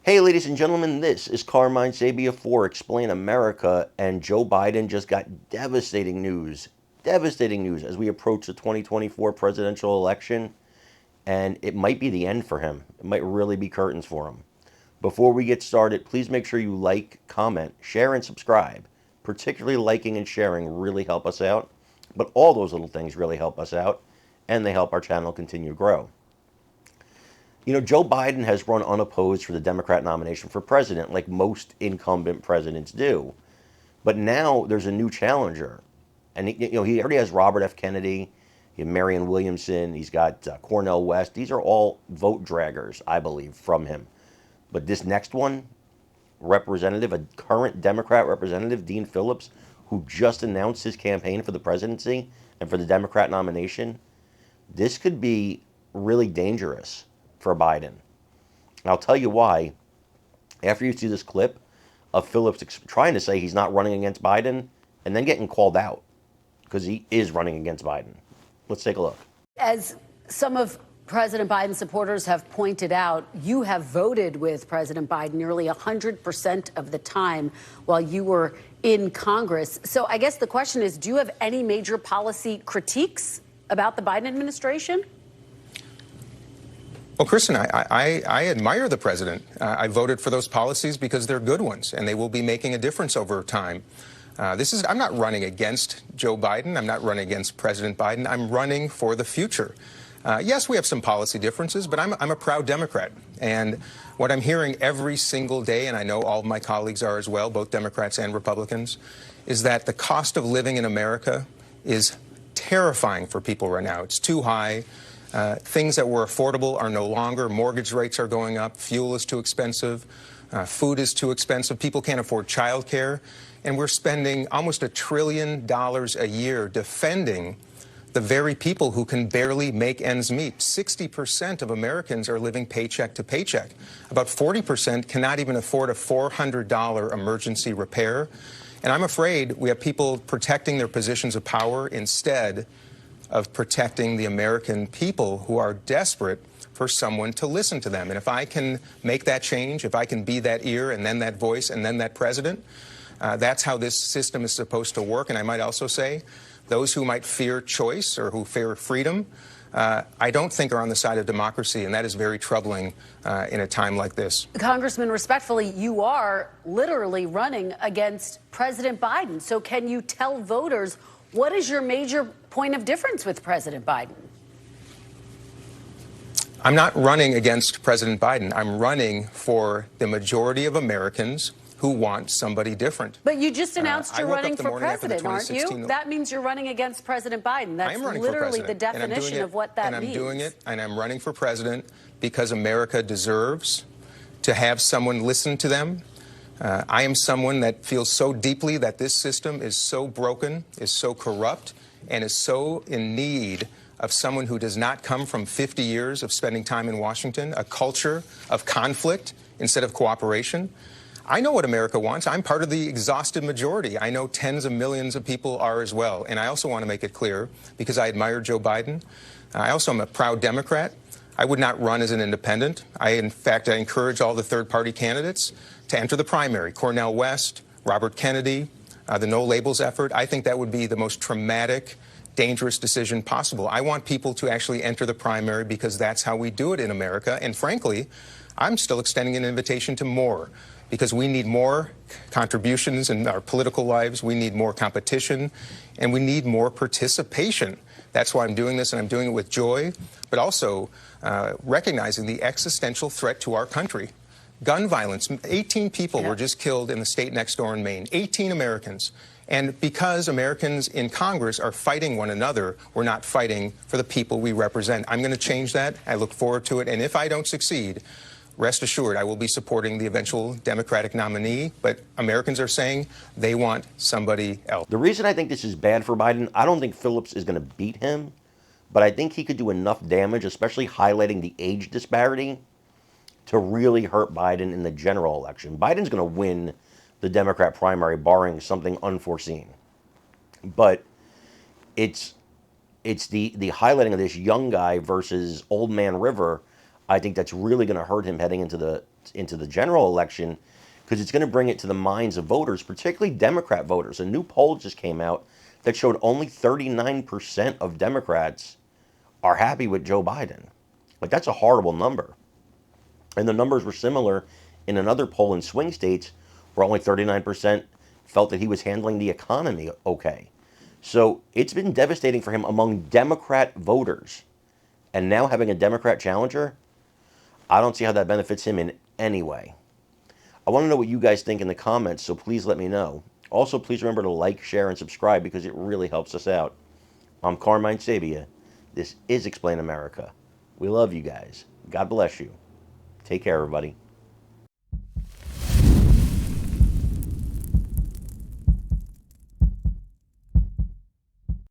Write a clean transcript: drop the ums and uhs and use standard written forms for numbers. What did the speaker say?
Hey, ladies and gentlemen, this is Carmine Sabia for Explain America, and Joe Biden just got devastating news as we approach the 2024 presidential election, and it might be the end for him. It might really be curtains for him. Before we get started, please make sure you like, comment, share, and subscribe. Particularly liking and sharing really help us out, but all those little things really help us out, and they help our channel continue to grow. Joe Biden has run unopposed for the Democrat nomination for president, like most incumbent presidents do. But now there's a new challenger. And he already has Robert F. Kennedy, Marianne Williamson, he's got Cornel West. These are all vote draggers, I believe, from him. But this next one, representative, a current Democrat representative, Dean Phillips, who just announced his campaign for the presidency and for the Democrat nomination, this could be really dangerous for Biden. And I'll tell you why. After you see this clip of Phillips trying to say he's not running against Biden and then getting called out because he is running against Biden. Let's take a look. As some of President Biden's supporters have pointed out, you have voted with President Biden nearly 100% of the time while you were in Congress. So I guess the question is, do you have any major policy critiques about the Biden administration? Well, Kristen, I admire the president. I voted for those policies because they're good ones, and they will be making a difference over time. I'm not running against Joe Biden. I'm not running against President Biden. I'm running for the future. Yes, we have some policy differences, but I'm a proud Democrat. And what I'm hearing every single day, and I know all of my colleagues are as well, both Democrats and Republicans, is that the cost of living in America is terrifying for people right now. It's too high. Things that were affordable are no longer. Mortgage rates are going up. Fuel is too expensive. Food is too expensive. People can't afford childcare. And we're spending almost $1 trillion a year defending the very people who can barely make ends meet. 60% of Americans are living paycheck to paycheck. About 40% cannot even afford a $400 emergency repair. And I'm afraid we have people protecting their positions of power instead of protecting the American people who are desperate for someone to listen to them. And if I can make that change, if I can be that ear and then that voice and then that president, that's how this system is supposed to work. And I might also say those who might fear choice or who fear freedom, I don't think are on the side of democracy, and that is very troubling in a time like this. Congressman, respectfully, you are literally running against President Biden. So can you tell voters what is your major point of difference with President Biden? I'm not running against President Biden. I'm running for the majority of Americans who want somebody different. But you just announced you're running for president, aren't you? That means you're running against President Biden. That's literally the definition of what that means. And I'm doing it, and I'm running for president because America deserves to have someone listen to them. I am someone that feels so deeply that this system is so broken, is so corrupt, and is so in need of someone who does not come from 50 years of spending time in Washington, a culture of conflict instead of cooperation. I know what America wants. I'm part of the exhausted majority. I know tens of millions of people are as well. And I also want to make it clear, because I admire Joe Biden, I also am a proud Democrat. I would not run as an independent. In fact, I encourage all the third-party candidates to enter the primary. Cornel West, Robert Kennedy, the No Labels effort. I think that would be the most traumatic, dangerous decision possible. I want people to actually enter the primary because that's how we do it in America. And frankly, I'm still extending an invitation to more, because we need more contributions in our political lives. We need more competition, and we need more participation. That's why I'm doing this, and I'm doing it with joy, but also recognizing the existential threat to our country. Gun violence. 18 people were just killed in the state next door in Maine. 18 Americans. And because Americans in Congress are fighting one another, we're not fighting for the people we represent. I'm going to change that. I look forward to it. And if I don't succeed, rest assured I will be supporting the eventual Democratic nominee. But Americans are saying they want somebody else. The reason I think this is bad for Biden, I don't think Phillips is going to beat him, but I think he could do enough damage, especially highlighting the age disparity, to really hurt Biden in the general election. Biden's going to win the Democrat primary, barring something unforeseen. But it's the highlighting of this young guy versus old man River. I think that's really going to hurt him heading into the into the general election, because it's going to bring it to the minds of voters, particularly Democrat voters. A new poll just came out that showed only 39% of Democrats are happy with Joe Biden. Like, that's a horrible number. And the numbers were similar in another poll in swing states where only 39% felt that he was handling the economy okay. So it's been devastating for him among Democrat voters. And now having a Democrat challenger, I don't see how that benefits him in any way. I want to know what you guys think in the comments, so please let me know. Also, please remember to like, share, and subscribe because it really helps us out. I'm Carmine Sabia. This is Explain America. We love you guys. God bless you. Take care, everybody.